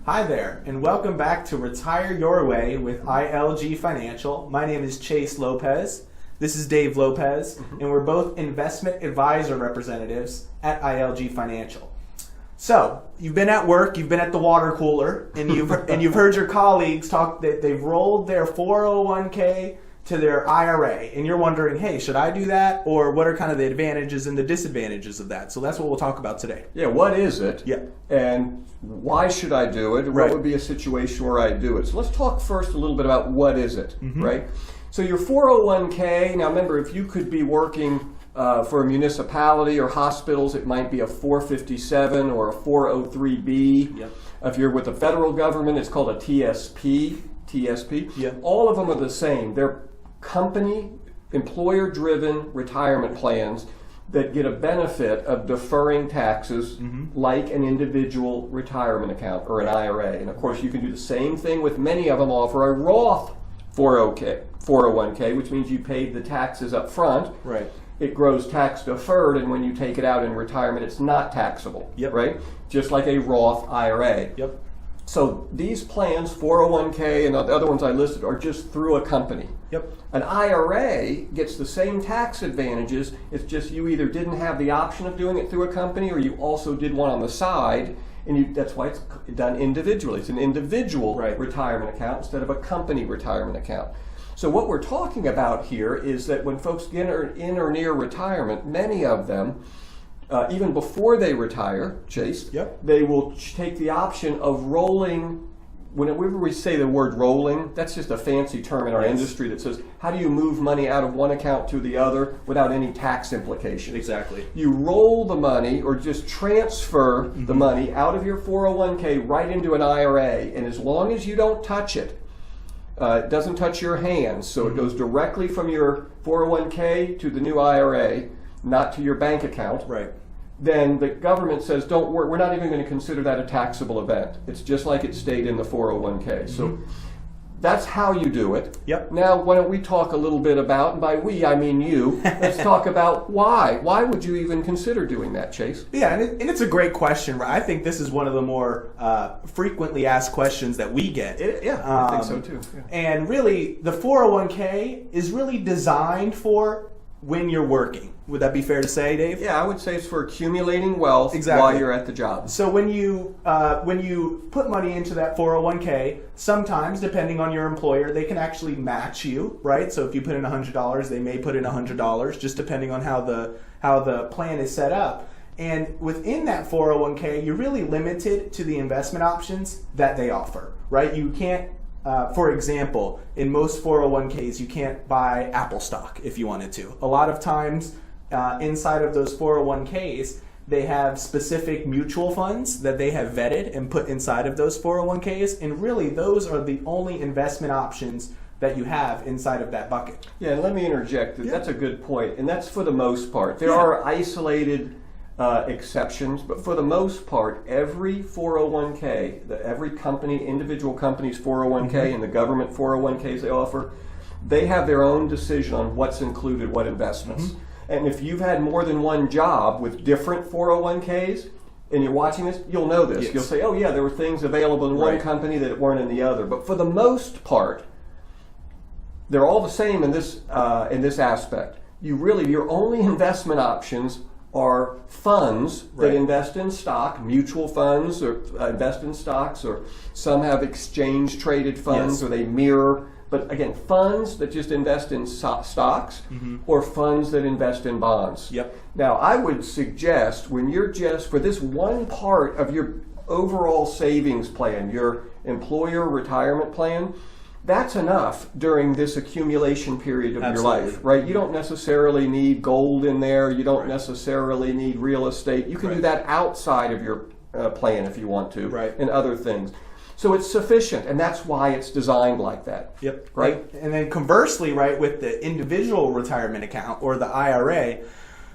Hi there, and welcome back to Retire Your Way with ILG Financial. My name is Chase Lopez. This is Dave Lopez, and we're both investment advisor representatives at ILG Financial. So, you've been at work, you've been at the water cooler, and you've heard your colleagues talk that they've rolled their 401k to their IRA, and you're wondering, hey, should I do that? Or what are kind of the advantages and the disadvantages of that? So that's what we'll talk about today. Yeah, what is it? Yeah. And why should I do it? Right. What would be a situation where I do it? So let's talk first a little bit about what is it, right? So your 401k, now remember, if you could be working for a municipality or hospitals, it might be a 457 or a 403b. Yep. If you're with the federal government, it's called a TSP. Yep. All of them are the same. They're company, employer-driven retirement plans that get a benefit of deferring taxes like an individual retirement account or an IRA. And of course, you can do the same thing with many of them offer a Roth 401k, which means you paid the taxes up front. Right. It grows tax deferred, and when you take it out in retirement, it's not taxable. Yep. Right? Just like a Roth IRA. Yep. So these plans, 401k and the other ones I listed, are just through a company. Yep. An IRA gets the same tax advantages. It's just you either didn't have the option of doing it through a company or you also did one on the side, and that's why it's done individually. It's an individual retirement account instead of a company retirement account. So what we're talking about here is that when folks get in or near retirement, many of them, even before they retire, Chase, they will take the option of rolling. Whenever we say the word rolling, that's just a fancy term in our industry that says, how do you move money out of one account to the other without any tax implications? Exactly. You roll the money or just transfer the money out of your 401k right into an IRA, and as long as you don't touch it, it doesn't touch your hands, so it goes directly from your 401k to the new IRA, not to your bank account. Right. Then the government says, don't worry, we're not even going to consider that a taxable event. It's just like it stayed in the 401k. So that's how you do it. Yep. Now, why don't we talk a little bit about, and by we, I mean you, let's talk about why. Why would you even consider doing that, Chase? Yeah, and it's a great question, right? I think this is one of the more frequently asked questions that we get. I think so too. Yeah. And really, the 401k is really designed for when you're working. Would that be fair to say, Dave? Yeah, I would say it's for accumulating wealth while you're at the job. So when you put money into that 401k, sometimes, depending on your employer, they can actually match you, right? So if you put in $100, they may put in $100, just depending on how the plan is set up. And within that 401k, you're really limited to the investment options that they offer, right? You can't, for example, in most 401ks, you can't buy Apple stock if you wanted to. A lot of times, inside of those 401ks, they have specific mutual funds that they have vetted and put inside of those 401ks, and really those are the only investment options that you have inside of that bucket. Yeah, and let me interject. That's a good point, and that's for the most part. There are isolated exceptions, but for the most part, every 401k, every company, individual company's 401k and the government 401ks they offer, they have their own decision on what's included, what investments. And if you've had more than one job with different 401ks, and you're watching this, you'll know this. You'll say, oh yeah, there were things available in one company that weren't in the other. But for the most part, they're all the same in this aspect. Your only investment options are funds that invest in stock, mutual funds, or invest in stocks, or some have exchange traded funds, or they mirror. But again, funds that just invest in stocks or funds that invest in bonds. Yep. Now, I would suggest when you're just, for this one part of your overall savings plan, your employer retirement plan, that's enough during this accumulation period of your life, right? You don't necessarily need gold in there. You don't necessarily need real estate. You can do that outside of your plan if you want to, and other things. So it's sufficient, and that's why it's designed like that. Yep. Right? And then conversely, right, with the individual retirement account or the IRA,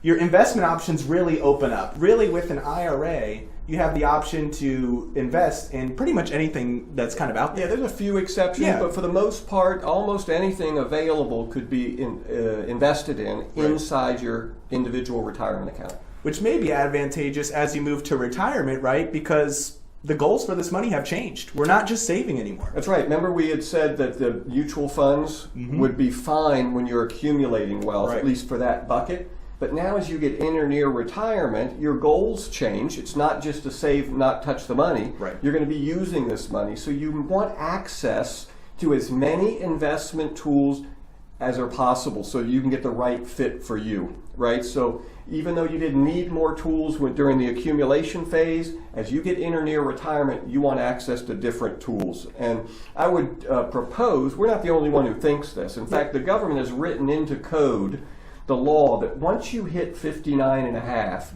your investment options really open up. Really, with an IRA, you have the option to invest in pretty much anything that's kind of out there. Yeah, there's a few exceptions, but for the most part, almost anything available could be invested in inside your individual retirement account. Which may be advantageous as you move to retirement, right? Because the goals for this money have changed. We're not just saving anymore. That's right. Remember we had said that the mutual funds would be fine when you're accumulating wealth, Right. at least for that bucket. But now as you get in or near retirement, your goals change. It's not just to save, not touch the money. Right. You're going to be using this money. So you want access to as many investment tools as are possible so you can get the right fit for you, right? So even though you didn't need more tools during the accumulation phase, as you get in or near retirement, you want access to different tools. And I would propose, we're not the only one who thinks this. In fact, the government has written into code the law that once you hit 59 and a half,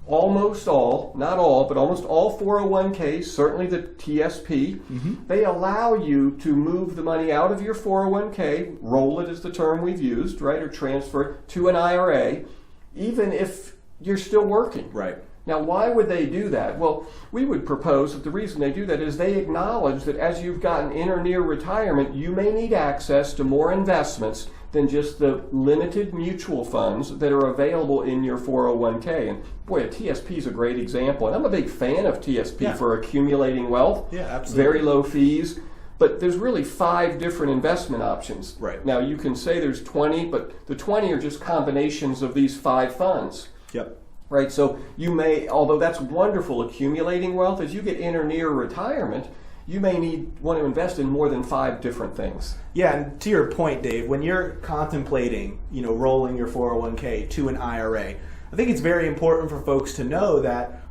almost all, not all, but almost all 401ks, certainly the TSP, they allow you to move the money out of your 401k, roll it is the term we've used, right, or transfer it to an IRA, even if you're still working. Right. Now, why would they do that? Well, we would propose that the reason they do that is they acknowledge that as you've gotten in or near retirement, you may need access to more investments than just the limited mutual funds that are available in your 401k. And boy, a TSP is a great example. And I'm a big fan of TSP for accumulating wealth. Yeah, absolutely. Very low fees. But there's really 5 different investment options. Right. Now, you can say there's 20, but the 20 are just combinations of these 5 funds. Yep. Right, so you may, although that's wonderful accumulating wealth, as you get in or near retirement, you may want to invest in more than 5 different things. Yeah, and to your point, Dave, when you're contemplating, rolling your 401k to an IRA, I think it's very important for folks to know that,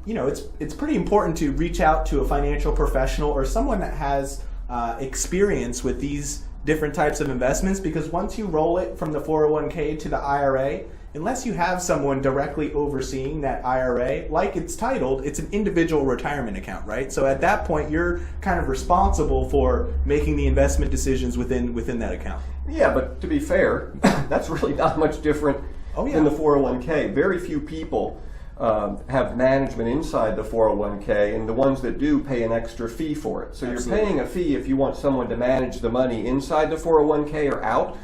it's pretty important to reach out to a financial professional or someone that has experience with these different types of investments, because once you roll it from the 401k to the IRA, unless you have someone directly overseeing that IRA, like it's titled, it's an individual retirement account, right? So at that point, you're kind of responsible for making the investment decisions within that account. Yeah, but to be fair, that's really not much different than the 401k. Very few people have management inside the 401k, and the ones that do pay an extra fee for it. So Absolutely. You're paying a fee if you want someone to manage the money inside the 401k or out.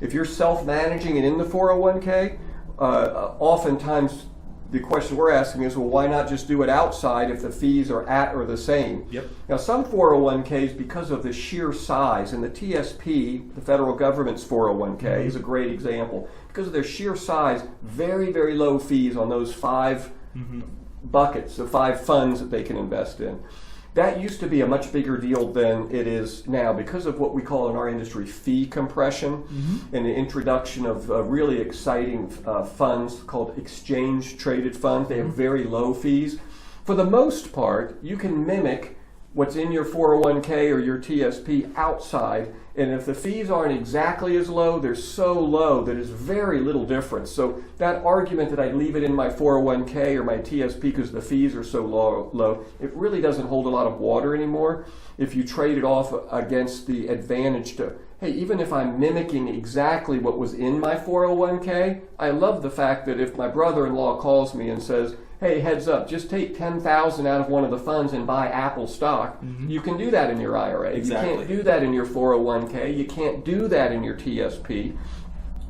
If you're self-managing it in the 401k, oftentimes the question we're asking is, well, why not just do it outside if the fees are at or the same? Yep. Now, some 401ks, because of the sheer size, and the TSP, the federal government's 401k, is a great example. Because of their sheer size, very, very low fees on those 5 buckets, the 5 funds that they can invest in. That used to be a much bigger deal than it is now because of what we call in our industry fee compression and the introduction of really exciting funds called exchange-traded funds. They have very low fees. For the most part, you can mimic what's in your 401k or your TSP outside, and if the fees aren't exactly as low, they're so low that it's very little difference. So that argument that I'd leave it in my 401k or my TSP because the fees are so low, it really doesn't hold a lot of water anymore if you trade it off against the advantage to, hey, even if I'm mimicking exactly what was in my 401k, I love the fact that if my brother-in-law calls me and says, hey, heads up, just take $10,000 out of one of the funds and buy Apple stock. You can do that in your IRA. Exactly. You can't do that in your 401k. You can't do that in your TSP.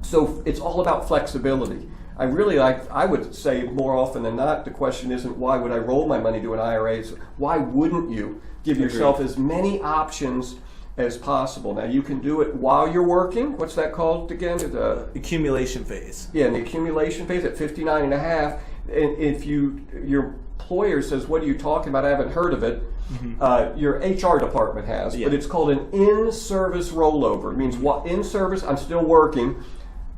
So it's all about flexibility. I would say more often than not, the question isn't why would I roll my money to an IRA, it's why wouldn't you give yourself as many options as possible. Now you can do it while you're working. What's that called again? The accumulation phase. Yeah, in the accumulation phase at 59 and a half. And if your employer says, what are you talking about? I haven't heard of it. Your HR department has, but it's called an in-service rollover. It means what in service, I'm still working.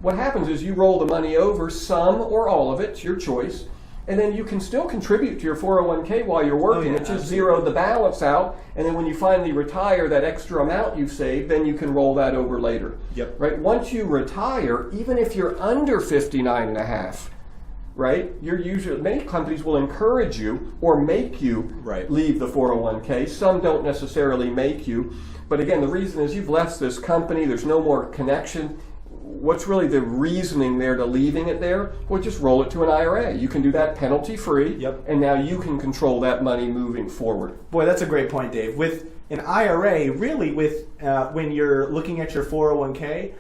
What happens is you roll the money over, some or all of it, it's your choice, and then you can still contribute to your 401k while you're working. It just zeroed the balance out, and then when you finally retire, that extra amount you've saved, then you can roll that over later. Yep. Right? Once you retire, even if you're under 59 and a half, right? Many companies will encourage you or make you leave the 401k. Some don't necessarily make you. But again, the reason is you've left this company, there's no more connection. What's really the reasoning there to leaving it there? Well, just roll it to an IRA. You can do that penalty-free, and now you can control that money moving forward. Boy, that's a great point, Dave. With an IRA, really when you're looking at your 401k,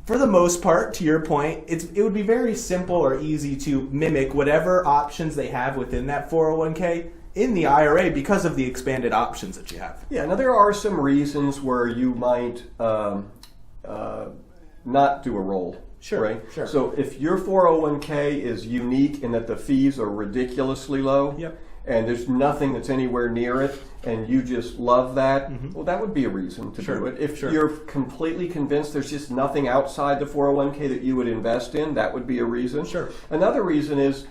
for the most part, to your point, it would be very simple or easy to mimic whatever options they have within that 401k in the IRA because of the expanded options that you have. Yeah, now there are some reasons where you might not do a roll. Sure, right? sure. So if your 401k is unique in that the fees are ridiculously low, Yep. and there's nothing that's anywhere near it, and you just love that, well, that would be a reason to Sure, do it. If sure. you're completely convinced there's just nothing outside the 401k that you would invest in, that would be a reason. Sure. Another reason is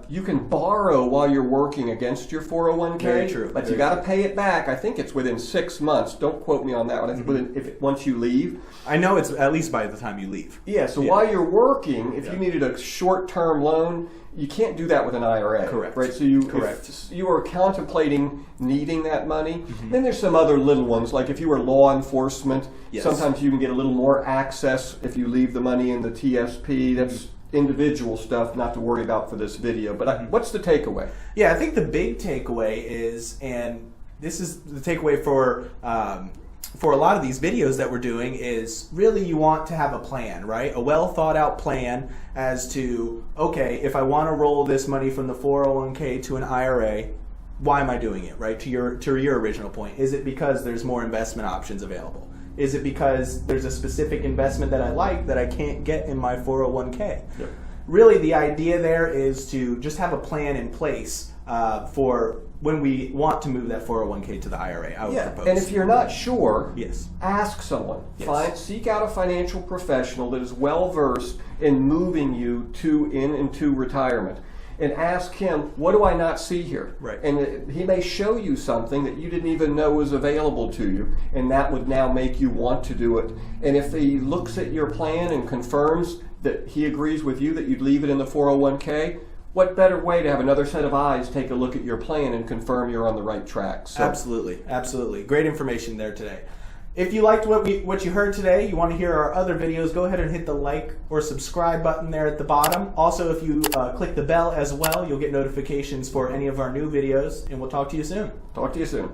you can borrow while you're working against your 401k, Very true, but very you got to pay it back. I think it's within 6 months. Don't quote me on that one. I think once you leave. I know it's at least by the time you leave. Yeah, so while you're working, if you needed a short-term loan, you can't do that with an IRA. Correct. Right? So you Correct. if you are contemplating needing that money. Then there's some other little ones, like if you were law enforcement, Yes. sometimes you can get a little more access if you leave the money in the TSP. That's individual stuff not to worry about for this video. But what's the takeaway? Yeah, I think the big takeaway is, and this is the takeaway for a lot of these videos that we're doing, is really you want to have a plan, right? A well thought out plan as to, okay, if I want to roll this money from the 401k to an IRA, why am I doing it, right? To your original point, is it because there's more investment options available? Is it because there's a specific investment that I like that I can't get in my 401k? Yep. Really, the idea there is to just have a plan in place for when we want to move that 401k to the IRA. I would propose. And if you're not sure, Yes. ask someone. Yes. Seek out a financial professional that is well versed in moving you into retirement. And ask him, what do I not see here? Right. And he may show you something that you didn't even know was available to you, and that would now make you want to do it. And if he looks at your plan and confirms that he agrees with you that you'd leave it in the 401k, what better way to have another set of eyes take a look at your plan and confirm you're on the right track? So, Absolutely, absolutely. Great information there today. If you liked what you heard today, you want to hear our other videos, go ahead and hit the like or subscribe button there at the bottom. Also, if you click the bell as well, you'll get notifications for any of our new videos, and we'll talk to you soon. talk to you soon.